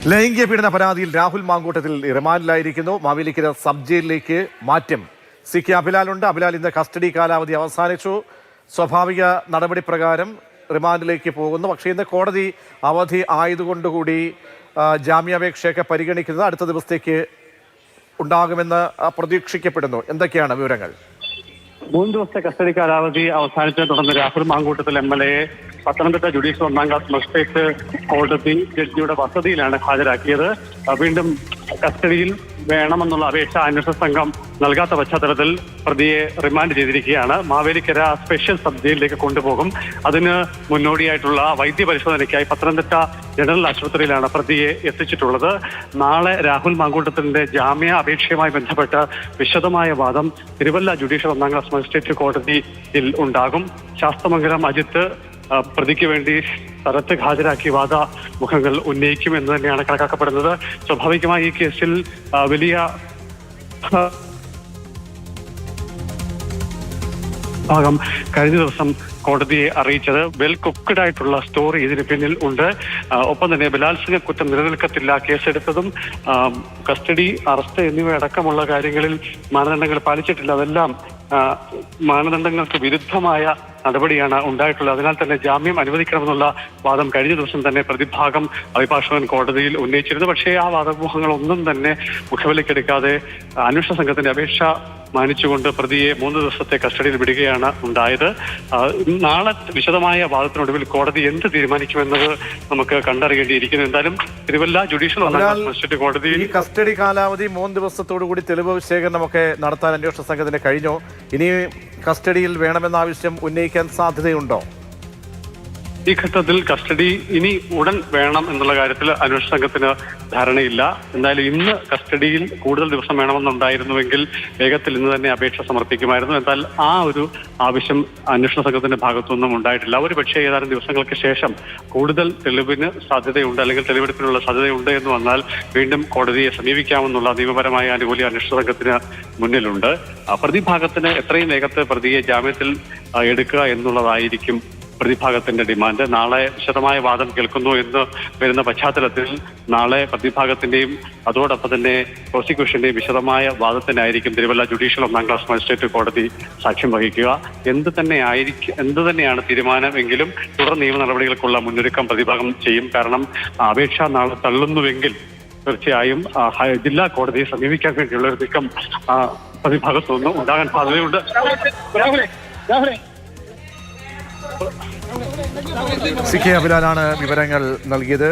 ലൈംഗിക പീഡന പരാതിയിൽ രാഹുൽ മാങ്കൂട്ടത്തിൽ റിമാൻഡിലായിരിക്കുന്നു. മാവേലിക്കര സബ് ജയിലിലേക്ക് മാറ്റം. കെ അഭിലാലുണ്ട്. അഭിലാൽ ഇന്ന് കസ്റ്റഡി കാലാവധി അവസാനിച്ചു. സ്വാഭാവിക നടപടി പ്രകാരം റിമാൻഡിലേക്ക് പോകുന്നു. പക്ഷേ ഇന്ന് കോടതി അവധി ആയതുകൊണ്ടുകൂടി ജാമ്യാപേക്ഷയൊക്കെ പരിഗണിക്കുന്നത് അടുത്ത ദിവസത്തേക്ക് ഉണ്ടാകുമെന്ന് പ്രതീക്ഷിക്കപ്പെടുന്നു. എന്തൊക്കെയാണ് വിവരങ്ങൾ? 3 ദിവസത്തെ കസ്റ്റഡി കാലാവധി അവസാനിച്ചതിനെ തുടർന്ന് രാഹുൽ മാങ്കൂട്ടത്തിൽ MLA പത്തനംതിട്ട ജുഡീഷ്യൽ 1ാം ക്ലാസ് മജിസ്ട്രേറ്റ് കോടതി ജഡ്ജിയുടെ വസതിയിലാണ് ഹാജരാക്കിയത്. വീണ്ടും കസ്റ്റഡിയിൽ വേണമെന്നുള്ള അപേക്ഷ അന്വേഷണ സംഘം നൽകാത്ത പശ്ചാത്തലത്തിൽ പ്രതിയെ റിമാൻഡ് ചെയ്തിരിക്കുകയാണ്. മാവേലിക്കര സ്പെഷ്യൽ സബ് ജയിലിലേക്ക് കൊണ്ടുപോകും. അതിന് മുന്നോടിയായിട്ടുള്ള വൈദ്യപരിശോധനയ്ക്കായി പത്തനംതിട്ട ജനറൽ ആശുപത്രിയിലാണ് പ്രതിയെ എത്തിച്ചിട്ടുള്ളത്. നാളെ രാഹുൽ മാങ്കൂട്ടത്തിന്റെ ജാമ്യ അപേക്ഷയുമായി ബന്ധപ്പെട്ട് വിശദമായ വാദം തിരുവല്ല ജുഡീഷ്യൽ 1ാം ക്ലാസ് മജിസ്ട്രേറ്റ് കോടതിയിൽ ഉണ്ടാകും. ശാസ്തമംഗലം അജിത്ത് പ്രതിക്ക് വേണ്ടി സ്ഥലത്ത് ഹാജരാക്കി വാദമുഖങ്ങൾ ഉന്നയിക്കും എന്ന് തന്നെയാണ് കണക്കാക്കപ്പെടുന്നത്. സ്വാഭാവികമായി ഈ കേസിൽ വലിയ ഭാഗം കഴിഞ്ഞ ദിവസം കോടതിയെ അറിയിച്ചത് വെൽ കുക്ക്ഡ് ആയിട്ടുള്ള സ്റ്റോറി ഇതിന് പിന്നിൽ ഉണ്ട്. ഒപ്പം തന്നെ ബലാത്സംഗ കുറ്റം നിലനിൽക്കത്തില്ല, കേസെടുത്തതും കസ്റ്റഡി, അറസ്റ്റ് എന്നിവ അടക്കമുള്ള കാര്യങ്ങളിൽ മാനദണ്ഡങ്ങൾ പാലിച്ചിട്ടില്ല. അതെല്ലാം മാനദണ്ഡങ്ങൾക്ക് വിരുദ്ധമായ നടപടിയാണ് ഉണ്ടായിട്ടുള്ളത്. അതിനാൽ തന്നെ ജാമ്യം അനുവദിക്കണമെന്നുള്ള വാദം കഴിഞ്ഞ ദിവസം തന്നെ പ്രതിഭാഗം അഭിഭാഷകൻ കോടതിയിൽ ഉന്നയിച്ചിരുന്നു. പക്ഷേ ആ വാദമുഖങ്ങളൊന്നും തന്നെ മുഖവിലക്കെടുക്കാതെ അന്വേഷണ സംഘത്തിന്റെ അപേക്ഷ മാനിച്ചുകൊണ്ട് പ്രതിയെ 3 ദിവസത്തെ കസ്റ്റഡിയിൽ വിടുകയാണ് ഉണ്ടായത്. നാളെ വിശദമായ വാദത്തിനൊടുവിൽ കോടതി എന്ത് തീരുമാനിക്കുമെന്നത് നമുക്ക് കണ്ടറിയേണ്ടിയിരിക്കുന്നു. എന്തായാലും തിരുവല്ല ജുഡീഷ്യൽ 1ാം ക്ലാസ് മജിസ്ട്രേറ്റ് കോടതി ഈ കസ്റ്റഡി കാലാവധി 3 ദിവസത്തോടു കൂടി തെളിവ് ശേഖരണമൊക്കെ നടത്താൻ അന്വേഷണ സംഘത്തിന് കഴിഞ്ഞു. ഇനി കസ്റ്റഡിയിൽ വേണമെന്ന ആവശ്യം ഉന്നയിക്കാൻ സാധ്യതയുണ്ടോ? ഈ ഘട്ടത്തിൽ കസ്റ്റഡി ഇനി ഉടൻ വേണം എന്നുള്ള കാര്യത്തിൽ അന്വേഷണ സംഘത്തിന് ധാരണയില്ല. എന്തായാലും ഇന്ന് കസ്റ്റഡിയിൽ കൂടുതൽ ദിവസം വേണമെന്നുണ്ടായിരുന്നുവെങ്കിൽ വേഗത്തിൽ ഇന്ന് തന്നെ അപേക്ഷ സമർപ്പിക്കുമായിരുന്നു. എന്നാൽ ആ ഒരു ആവശ്യം അന്വേഷണ സംഘത്തിന്റെ ഭാഗത്തുനിന്നും ഉണ്ടായിട്ടില്ല. ഒരു പക്ഷേ ഏതാനും ദിവസങ്ങൾക്ക് ശേഷം കൂടുതൽ തെളിവിന് സാധ്യതയുണ്ട്, അല്ലെങ്കിൽ തെളിവെടുപ്പിനുള്ള സാധ്യതയുണ്ട് എന്ന് വന്നാൽ വീണ്ടും കോടതിയെ സമീപിക്കാമെന്നുള്ള നിയമപരമായ ആനുകൂല്യം അന്വേഷണ സംഘത്തിന് മുന്നിലുണ്ട്. പ്രതിഭാഗത്തിന് എത്രയും വേഗത്തിൽ പ്രതിയെ ജാമ്യത്തിൽ എടുക്കുക എന്നുള്ളതായിരിക്കും പ്രതിഭാഗത്തിന്റെ ഡിമാൻഡ്. നാളെ വിശദമായ വാദം കേൾക്കുന്നു എന്ന് വരുന്ന പശ്ചാത്തലത്തിൽ നാളെ പ്രതിഭാഗത്തിന്റെയും അതോടൊപ്പം തന്നെ പ്രോസിക്യൂഷന്റെയും വിശദമായ വാദത്തിനായിരിക്കും തിരുവല്ല ജുഡീഷ്യൽ 1ാം ക്ലാസ് മജിസ്ട്രേറ്റ് കോടതി സാക്ഷ്യം വഹിക്കുക. എന്ത് തന്നെയാണ് തീരുമാനമെങ്കിലും തുടർ നിയമ നടപടികൾക്കുള്ള മുന്നൊരുക്കം പ്രതിഭാഗം ചെയ്യും. കാരണം അപേക്ഷ നാളെ തള്ളുന്നുവെങ്കിൽ തീർച്ചയായും ജില്ലാ കോടതിയെ സമീപിക്കാൻ വേണ്ടിയുള്ള ഒരു നീക്കം പ്രതിഭാഗത്തു നിന്നും ഉണ്ടാകാൻ സാധ്യതയുണ്ട്. കെ അഭിലാലാണ് വിവരങ്ങൾ നൽകിയത്.